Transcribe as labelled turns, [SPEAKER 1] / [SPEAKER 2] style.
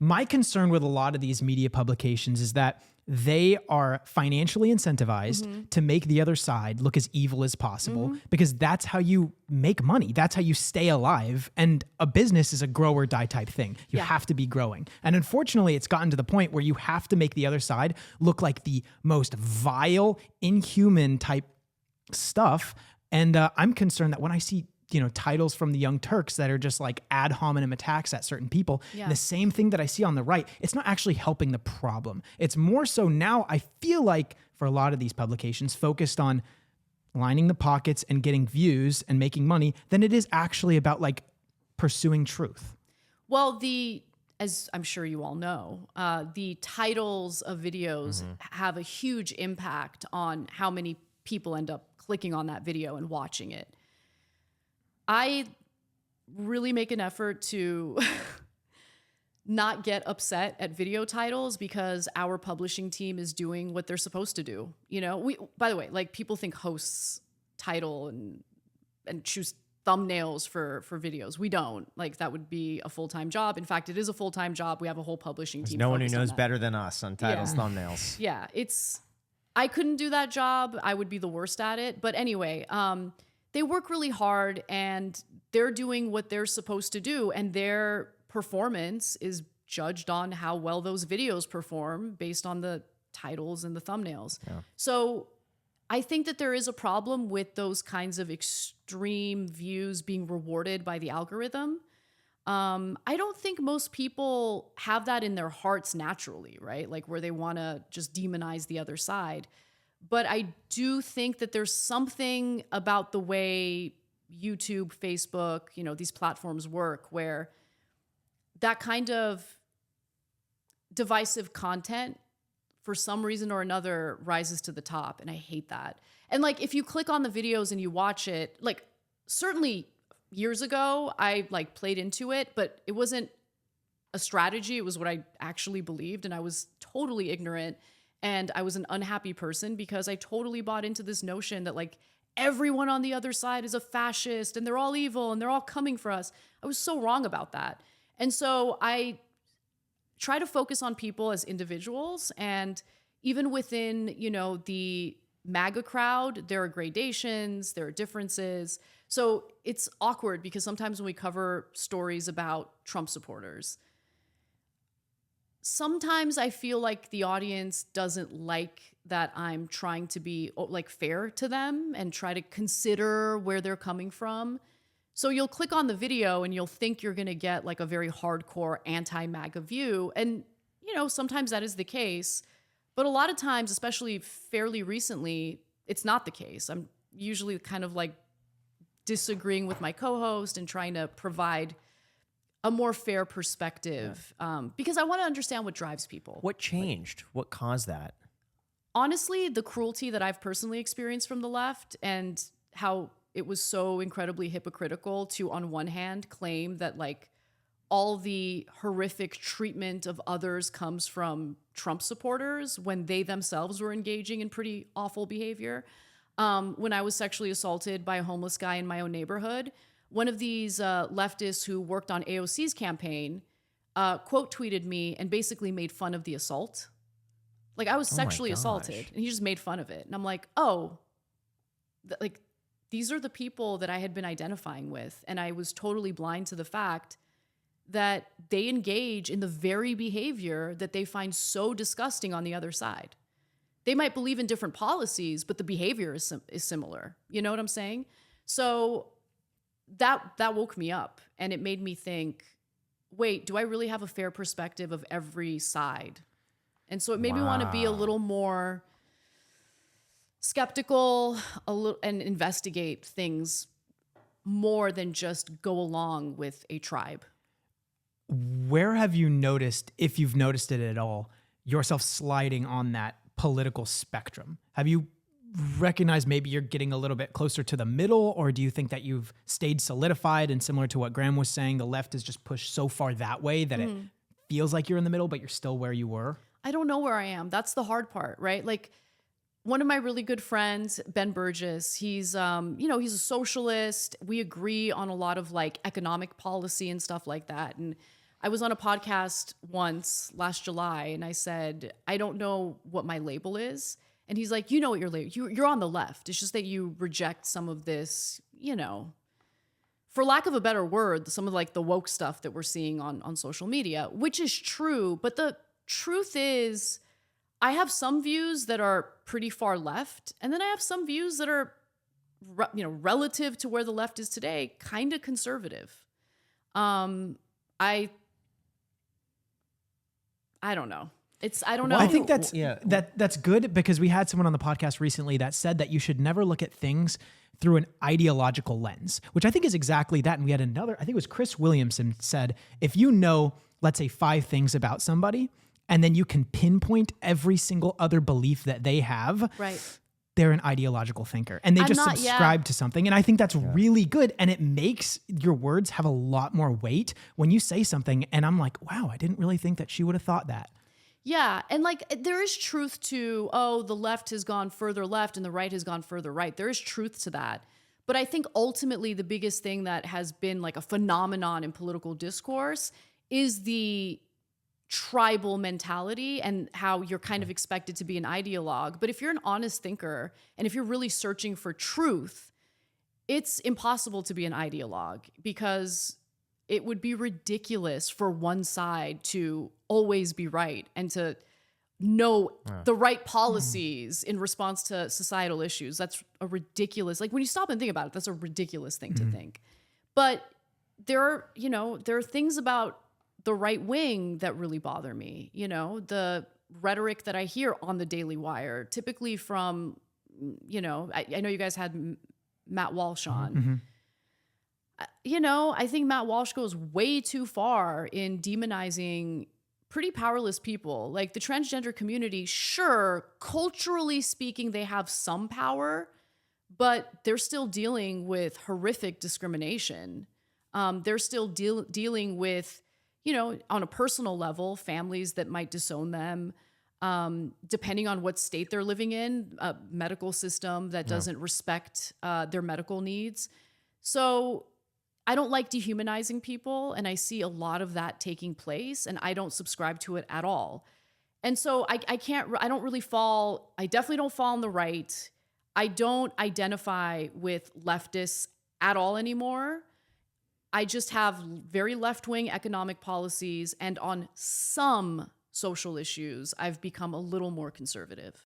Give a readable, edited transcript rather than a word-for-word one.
[SPEAKER 1] My concern with a lot of these media publications is that they are financially incentivized to make the other side look as evil as possible because that's how you make money. That's how you stay alive. And a business is a grow or die type thing. You have to be growing. And unfortunately, it's gotten to the point where you have to make the other side look like the most vile, inhuman type stuff. And I'm concerned that when I see titles from the Young Turks that are just like ad hominem attacks at certain people. The same thing that I see on the right, it's not actually helping the problem. It's more so now I feel like for a lot of these publications focused on lining the pockets and getting views and making money than it is actually about like pursuing truth.
[SPEAKER 2] Well, as I'm sure you all know, the titles of videos have a huge impact on how many people end up clicking on that video and watching it. I really make an effort to not get upset at video titles because our publishing team is doing what they're supposed to do. By the way, like people think hosts title and choose thumbnails for videos. We don't. Like that would be a full-time job. In fact, it is a full-time job. We have a whole publishing team.
[SPEAKER 3] There's no one who knows better than us on titles, thumbnails.
[SPEAKER 2] Yeah, I couldn't do that job. I would be the worst at it. But anyway, they work really hard and they're doing what they're supposed to do. And their performance is judged on how well those videos perform based on the titles and the thumbnails. Yeah. So I think that there is a problem with those kinds of extreme views being rewarded by the algorithm. I don't think most people have that in their hearts naturally, right? Like where they want to just demonize the other side. But I do think that there's something about the way YouTube, Facebook, these platforms work where that kind of divisive content for some reason or another rises to the top. And I hate that. And like, if you click on the videos and you watch it, like certainly years ago, I like played into it, but it wasn't a strategy. It was what I actually believed. And I was totally ignorant. And I was an unhappy person because I totally bought into this notion that like everyone on the other side is a fascist and they're all evil and they're all coming for us. I was so wrong about that. And so I try to focus on people as individuals. And even within, the MAGA crowd, there are gradations, there are differences. So it's awkward because sometimes when we cover stories about Trump supporters, sometimes I feel like the audience doesn't like that I'm trying to be like fair to them and try to consider where they're coming from. So you'll click on the video and you'll think you're going to get like a very hardcore anti-MAGA view. And, sometimes that is the case. But a lot of times, especially fairly recently, it's not the case. I'm usually kind of like disagreeing with my co-host and trying to provide a more fair perspective because I want to understand what drives people.
[SPEAKER 3] What changed? What caused that?
[SPEAKER 2] Honestly, the cruelty that I've personally experienced from the left and how it was so incredibly hypocritical to, on one hand, claim that like all the horrific treatment of others comes from Trump supporters when they themselves were engaging in pretty awful behavior. When I was sexually assaulted by a homeless guy in my own neighborhood, one of these leftists who worked on AOC's campaign quote tweeted me and basically made fun of the assault. Like I was sexually assaulted and he just made fun of it. And I'm like, like these are the people that I had been identifying with. And I was totally blind to the fact that they engage in the very behavior that they find so disgusting on the other side. They might believe in different policies, but the behavior is similar. You know what I'm saying? So that woke me up and it made me think, wait, do I really have a fair perspective of every side? And so it made me want to be a little more skeptical and investigate things more than just go along with a tribe.
[SPEAKER 1] Where have you noticed, if you've noticed it at all, yourself sliding on that political spectrum? Have you recognized maybe you're getting a little bit closer to the middle, or do you think that you've stayed solidified and similar to what Graham was saying, the left is just pushed so far that way that it feels like you're in the middle, but you're still where you were?
[SPEAKER 2] I don't know where I am. That's the hard part, right? Like one of my really good friends, Ben Burgess, he's, he's a socialist. We agree on a lot of like economic policy and stuff like that. And I was on a podcast once last July and I said, I don't know what my label is. And he's like, you know what your label, you're on the left. It's just that you reject some of this, you know, for lack of a better word, some of like the woke stuff that we're seeing on social media, which is true. But the truth is, I have some views that are pretty far left. And then I have some views that are, you know, relative to where the left is today, kind of conservative. I don't know. I don't know.
[SPEAKER 1] I think that's good, because we had someone on the podcast recently that said that you should never look at things through an ideological lens, which I think is exactly that. And we had another, I think it was Chris Williamson said, if you know, let's say 5 things about somebody, and then you can pinpoint every single other belief that they have,
[SPEAKER 2] right,
[SPEAKER 1] they're an ideological thinker, and they just subscribe to something. And I think that's really good. And it makes your words have a lot more weight when you say something. And I'm like, wow, I didn't really think that she would have thought that.
[SPEAKER 2] Yeah. And like, there is truth to, oh, the left has gone further left and the right has gone further right. There is truth to that. But I think ultimately the biggest thing that has been like a phenomenon in political discourse is the tribal mentality and how you're kind of expected to be an ideologue. But if you're an honest thinker and if you're really searching for truth, it's impossible to be an ideologue, because it would be ridiculous for one side to always be right and to know the right policies in response to societal issues. That's a ridiculous, like when you stop and think about it, that's a ridiculous thing to think. But there are things about the right wing that really bother me. You know, the rhetoric that I hear on the Daily Wire, typically from, you know, I know you guys had Matt Walsh on.
[SPEAKER 1] Mm-hmm.
[SPEAKER 2] You know, I think Matt Walsh goes way too far in demonizing pretty powerless people. Like the transgender community, sure, culturally speaking, they have some power, but they're still dealing with horrific discrimination. They're still dealing with, you know, on a personal level, families that might disown them, depending on what state they're living in, a medical system that doesn't respect their medical needs. So I don't like dehumanizing people, and I see a lot of that taking place, and I don't subscribe to it at all. And so I definitely don't fall on the right. I don't identify with leftists at all anymore. I just have very left-wing economic policies, and on some social issues, I've become a little more conservative.